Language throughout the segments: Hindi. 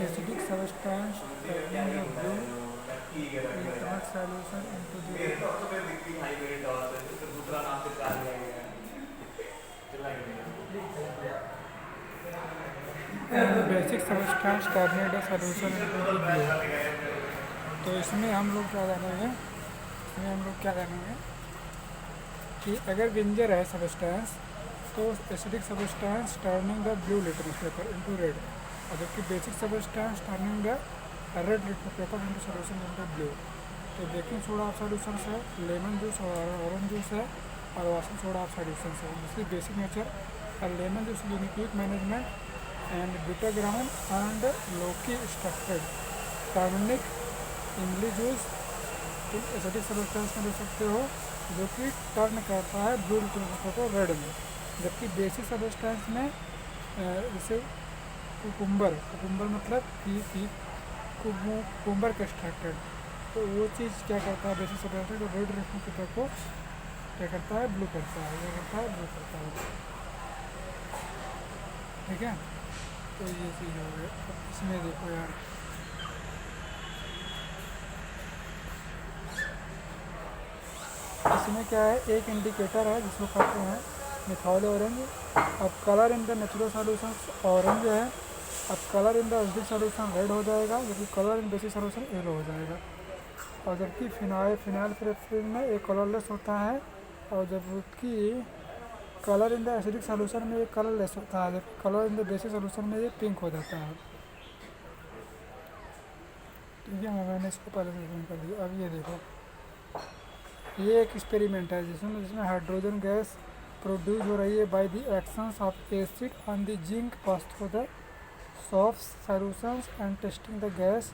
Acidic substance solution into basic substance turned solution into blue. तो इसमें हम लोग क्या करेंगे कि अगर विंजर है सब्सटेंस तो acidic substance turning the blue litmus paper into red, और जबकि basic substance turning the red litmus paper into solution into blue. तो बेकिंग सोडा ऑफ सॉल्यूशंस है, लेमन जूस और ऑरेंज जूस है, और वाशिंग सोडा ऑफ सॉल्यूशंस है। जिसकी बेसिक नेचर और lemon juice unique management and bitter ground and Loki structured. Turmeric इमली जूस तुम एसिडिक सब्सटेंस में दे सकते हो जो कि टर्न करता है ब्लू लिटमस को रेड में, जबकि बेसिक सब्सटेंस में जैसे कुकुम्बर मतलब कि कुकुम्बर का एक्सट्रैक्टेड, तो वो चीज़ क्या करता है बेसिक सब्सटेंस जो रेड लिटमस पेपर को क्या करता है ब्लू करता है। ठीक है, तो ये चीज़ हो गई। अब इसमें देखो यार, इसमें क्या है, एक इंडिकेटर है जिसको कहते हैं मिथाइल ऑरेंज। अब colour in the natural solution orange है, अब colour in the acidic solution red हो जाएगा, जबकि कलर इन बेसिक सॉल्यूशन येलो हो जाएगा। और जबकि फिनाइल में एक कलरलेस होता है, और जबकि colour in the acidic solution में एक कलरलेस होता है, जबकि colour in the basic solution में ये पिंक हो जाता है। ठीक है, मैंने इसको पहले से एक्सप्लेन कर दिया। अब ये देखो, ये एक एक्सपेरिमेंट है जिसमें हाइड्रोजन गैस प्रोड्यूस हो रही है by the actions of acid on the zinc pass through the soft solutions and testing the gas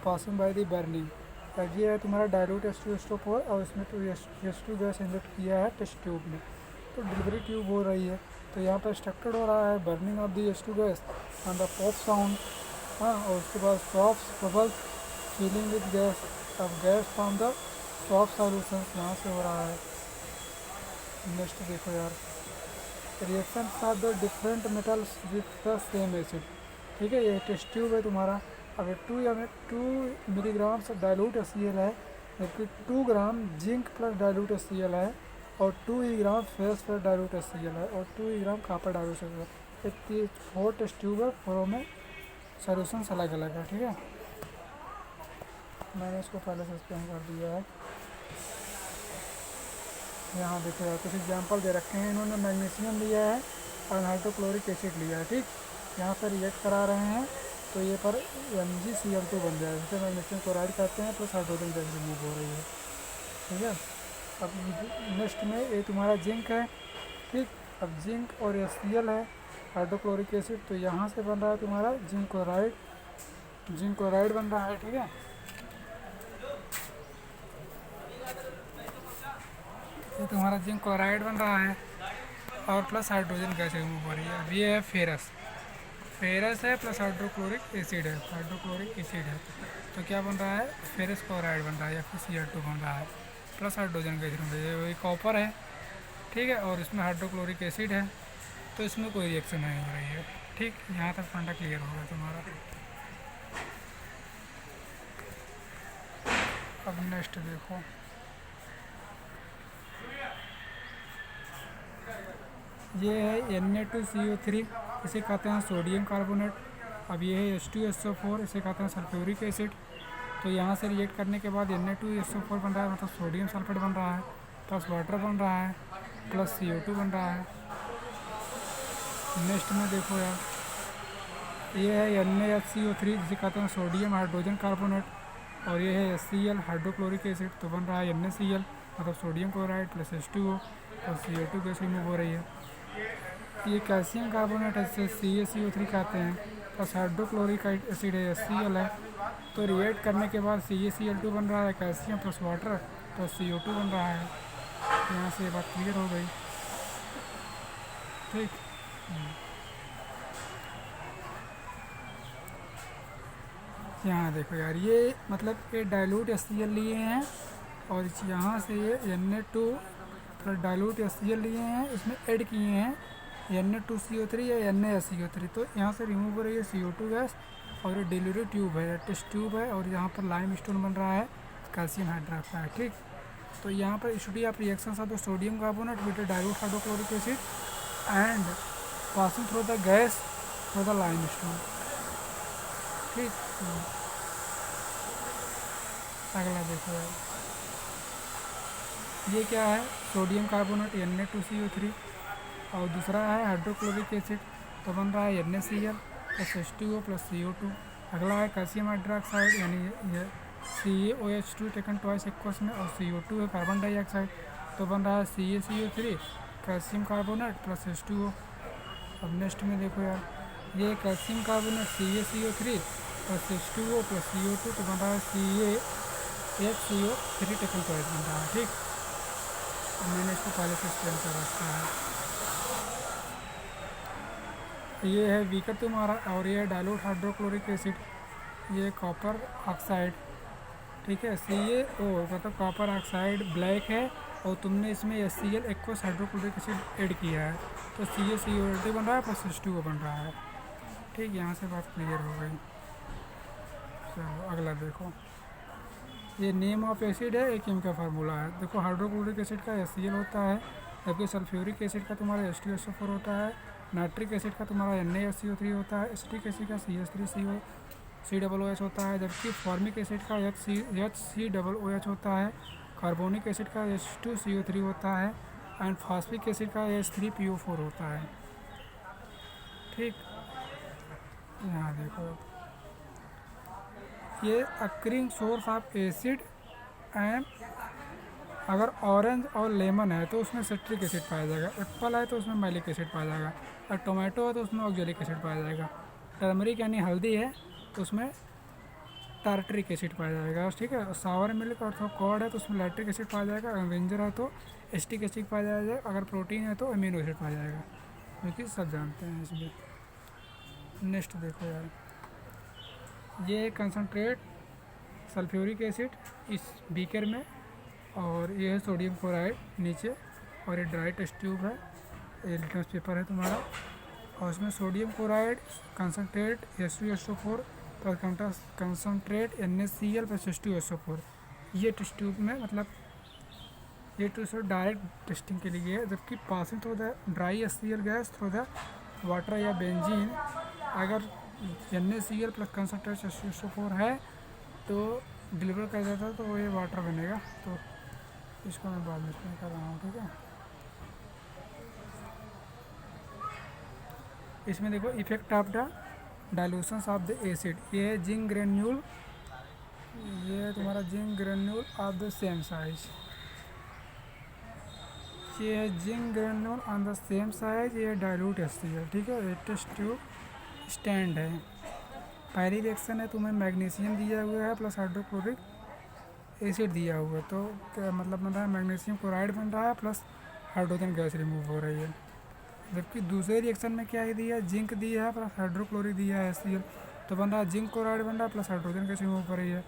passing by the burning. अब ये है तुम्हारा डाइल्यूट H2SO4 और इसमें H2 गैस इंजेक्ट किया है टेस्ट ट्यूब में, तो डिलीवरी ट्यूब हो रही है, तो यहाँ पर एक्सट्रैक्टेड हो रहा है burning off the H2 gas on the pop sound. हाँ, और उसके बाद soft bubbles feeling with gas. अब gas from the soft solutions यहाँ से हो रहा है। नेक्स्ट देखो यार, reaction of the different metals with the same acid. ठीक है, ये टेस्ट ट्यूब है तुम्हारा। अगर 2 मिलीग्राम से डाइल्यूट HCl है, जबकि 2 gram zinc plus dilute HCl है, और 2 ग्राम फेरस प्लस डाइल्यूट HCl है, और 2 ग्राम कॉपर डाइल्यूट HCl है। ये 4 टेस्ट ट्यूब है, 4 में सॉल्यूशंस अलग अलग है। ठीक है, मैंने इसको पहले से एक्सप्लेन कर दिया है। यहाँ देखो यार, कुछ एग्जांपल दे रखे हैं इन्होंने। मैग्नीशियम लिया है और हाइड्रोक्लोरिक एसिड लिया है। ठीक, यहाँ पर रिएक्ट करा रहे हैं तो ये पर MgCl2 बन जाएगा, जिसे मैग्नीशियम क्लोराइड कहते हैं, प्लस हाइड्रोजन गैस रिमूव हो रही है। ठीक है, अब नेक्स्ट में ये तुम्हारा जिंक है। ठीक, अब जिंक और HCl है, हाइड्रोक्लोरिक एसिड, तो यहाँ से बन रहा है तुम्हारा जिंक क्लोराइड बन रहा है। ठीक है, ये तुम्हारा जिंक क्लोराइड बन रहा है और प्लस हाइड्रोजन गैस रिमूव हो रही है। अब ये है फेरस है प्लस हाइड्रोक्लोरिक एसिड है, तो क्या बन रहा है, फेरस क्लोराइड बन रहा है या फिर Cl2 बन रहा है, प्लस हाइड्रोजन गैस रिमूव हो रही है। वही कॉपर है। ठीक है, और इसमें हाइड्रोक्लोरिक एसिड है, तो इसमें कोई रिएक्शन नहीं हो रही है। ठीक, यहाँ तक फंडा क्लियर होगा तुम्हारा। अब नेक्स्ट देखो, ये है Na2CO3, इसे कहते हैं सोडियम कार्बोनेट। अब ये है H2SO4, इसे कहते हैं सल्फ्यूरिक एसिड। तो यहाँ से रिएक्ट करने के बाद Na2SO4 बन रहा है, मतलब सोडियम सल्फेट बन रहा है, प्लस वाटर बन रहा है, प्लस CO2 बन रहा है। नेक्स्ट में देखो यार, ये है NaHCO3, जिसे कहते हैं सोडियम हाइड्रोजन कार्बोनेट, और ये है HCl हाइड्रोक्लोरिक एसिड, तो बन रहा है NaCl, मतलब सोडियम क्लोराइड प्लस H2O और CO2 गैस रिमूव हो रही है। ये कैल्शियम कार्बोनेट है, जिसे CaCO3 कहते हैं, प्लस हाइड्रोक्लोरिक एसिड है HCl है, तो रिएक्ट करने के बाद CaCl2 बन रहा है, calcium plus water plus CO2 बन रहा है। यहाँ से ये बात क्लियर हो गई। ठीक, यहाँ देखो यार, ये मतलब ये डाइल्यूट HCl लिए हैं, और यहाँ से ये Na2 प्लस डाइल्यूट HCl लिए हैं, इसमें ऐड किए हैं Na2CO3 या NaSCO3। तो यहाँ से रिमूव हो रही है CO2 गैस और ये डिलीवरी ट्यूब है, टेस्ट ट्यूब है, और यहाँ पर लाइम स्टोन बन रहा है कैल्शियम हाइड्रोक्साइड। ठीक, तो यहाँ पर study of reactions of the sodium carbonate with dilute hydrochloric acid and passing through the gas through the lime stone. ठीक, अगला देखो यार, ये क्या है, सोडियम कार्बोनेट Na2CO3 और दूसरा है हाइड्रोक्लोरिक एसिड, तो बन रहा है NaCl plus H2O plus CO2। अगला है कैल्शियम हाइड्रोक्साइड यानी ये CaOH2 टेकन ट्वाइस एक्वस में, और CO2 है कार्बन डाइऑक्साइड, तो बन रहा है CaCO3 calcium carbonate plus H2O। अब नेक्स्ट में देखो यार, ये calcium carbonate CaCO3 plus H2O plus CO2, तो बन रहा है CaHCO3 टेकन ट्वाइस बन रहा है। ठीक, मैंने इसको पहले से एक्सप्लेन कर रखा है। ये है बीकर तुम्हारा, और ये डाइल्यूट हाइड्रोक्लोरिक एसिड, ये कॉपर ऑक्साइड। ठीक है, CaO मतलब कॉपर ऑक्साइड ब्लैक है, और तुमने इसमें HCl aqueous hydrochloric acid add किया है, तो CaCO3 बन रहा है प्लस H2O बन रहा है। ठीक, यहाँ से बात क्लियर हो गई। चलो अगला देखो, ये नेम ऑफ एसिड है, एक इनका फार्मूला है। देखो हाइड्रोक्लोरिक एसिड का HCl होता है, जबकि सल्फ्यूरिक एसिड का तुम्हारा H2SO4 होता है, नाइट्रिक एसिड का तुम्हारा NaSCO3 होता है, एसिटिक एसिड का CH3COOH होता है, जबकि फॉर्मिक एसिड का HCOOH होता है, कार्बोनिक एसिड का H2CO3 होता है, एंड फास्फिक एसिड का H3PO4 होता है। ठीक, यहाँ देखो, ये occurring source of acid and अगर ऑरेंज और लेमन है तो उसमें सिट्रिक एसिड पाया जाएगा, एप्पल है तो उसमें मैलिक एसिड पाया जाएगा, और टोमेटो है तो उसमें ऑक्जेलिक एसिड पाया जाएगा, टर्मरिक यानी हल्दी है तो उसमें टार्टरिक एसिड पाया जाएगा। ठीक है, सावर मिल्क और कॉर्ड है तो उसमें लैक्टिक एसिड पाया जाएगा, एवेंजर है तो एसिटिक एसिड पाया जाएगा, अगर प्रोटीन है तो अमीनो एसिड पाया जाएगा, जो कि सब जानते हैं इसमें। नेक्स्ट देखो यार, ये कंसनट्रेट सल्फ्यूरिक एसिड इस बीकर में, और ये है सोडियम क्लोराइड नीचे, और ये ड्राई टेस्ट ट्यूब है, ये लिटमस पेपर है तुम्हारा, और उसमें sodium chloride concentrate H2SO4 plus concentrate NaCl plus H2SO4। ये टेस्ट ट्यूब में मतलब ये टेस्ट डायरेक्ट टेस्टिंग के लिए है, जबकि passing through the dry HCl gas through the water या बेंजीन, अगर NaCl प्लस कंसनट्रेट H2SO4 है तो डिलीवर कर जाता है तो वो ये वाटर बनेगा, तो इसको मैं बाद में एक्सप्लेन कर रहा हूँ। ठीक है, इसमें देखो effect of the dilutions of the acid, ये है जिंक ग्रेन्यूल, ये है तुम्हारा zinc granule of the same size, ये है zinc granule on the same size, ये डाइल्यूट HCl। ठीक है, ये टेस्ट ट्यूब स्टैंड है। पहली रिएक्शन है तुम्हें मैग्नीशियम दिया हुआ है प्लस हाइड्रोक्लोरिक एसिड दिया हुआ है, तो क्या मतलब बन रहा है, मैग्नीशियम क्लोराइड बन रहा है प्लस हाइड्रोजन गैस रिमूव हो रही है। जबकि दूसरे रिएक्शन में क्या दिया है, जिंक दिया है प्लस हाइड्रोक्लोरिक दिया है HCl, तो बन रहा है जिंक क्लोराइड बन रहा है प्लस हाइड्रोजन गैस रिमूव हो रही है।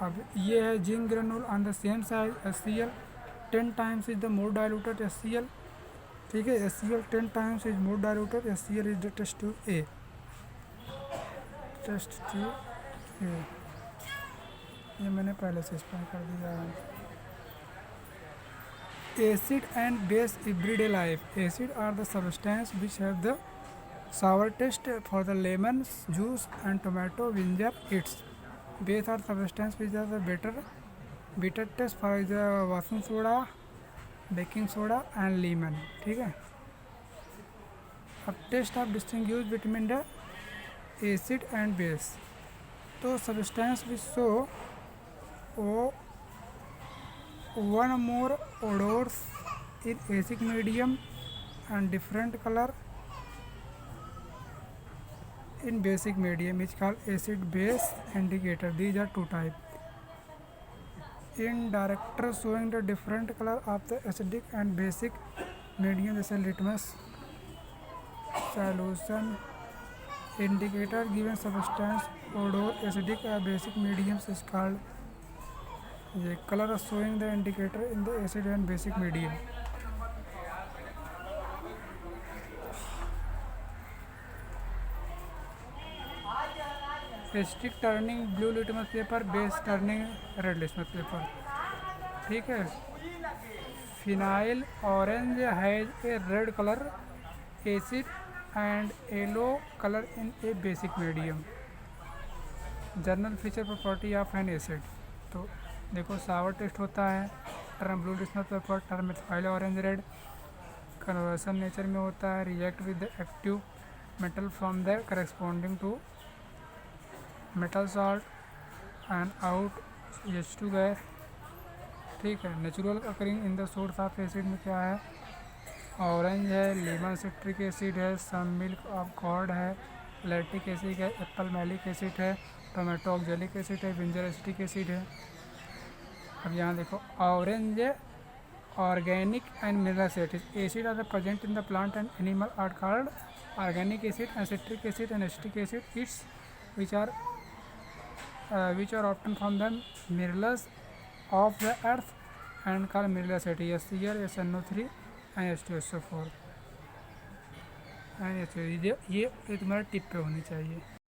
अब ये है zinc granule on the same size HCl 10 times is the more diluted HCl। ठीक है, HCl 10 times is more diluted HCl is the test tube A, test tube A, ये मैंने पहले से एक्सप्लेन कर दिया है। Acid and base everyday life, acid are the substance which have the sour taste for the lemon juice and tomato ginger its, base are substance which are the bitter taste for the washing soda, baking soda and lemon। ठीक है, अब test of distinguish between the acid and base, तो substance which show one more odors in acidic medium and different color in basic medium is called acid base indicator। These are two types, in director showing the different color of the acidic and basic medium, जैसे litmus solution indicator given substance odor acidic or basic mediums is called ये color showing the indicator in the acid and basic medium। Stick turning blue litmus paper, base turning red litmus paper. ठीक है। Phenyl orange has a red colour acid and yellow colour in a basic medium. General feature property of an acid. तो देखो सावर टेस्ट होता है, turn blue litmus paper, turn methyl orange red. Conversion nature में होता है, react with the active metal from the corresponding to metal salt and out H2 gas. ठीक है। Natural occurring in the source of acid में क्या है, ऑरेंज है, लेमन सिट्रिक एसिड है, सम मिल्क ऑफ कॉर्ड है, लैक्टिक एसिड है, एप्पल मैलिक एसिड है, टोमेटो ऑक्जेलिक एसिड है, विंजर एसिटिक एसिड है। अब यहाँ देखो orange organic and mineral acid are present in the plant and animal are called organic acid and citric acid and acetic acid it's which are often from the minerals of the earth and called mineral acid HCl, SNO3 and H2SO4 and ये तुम्हारे टिप पे होनी चाहिए।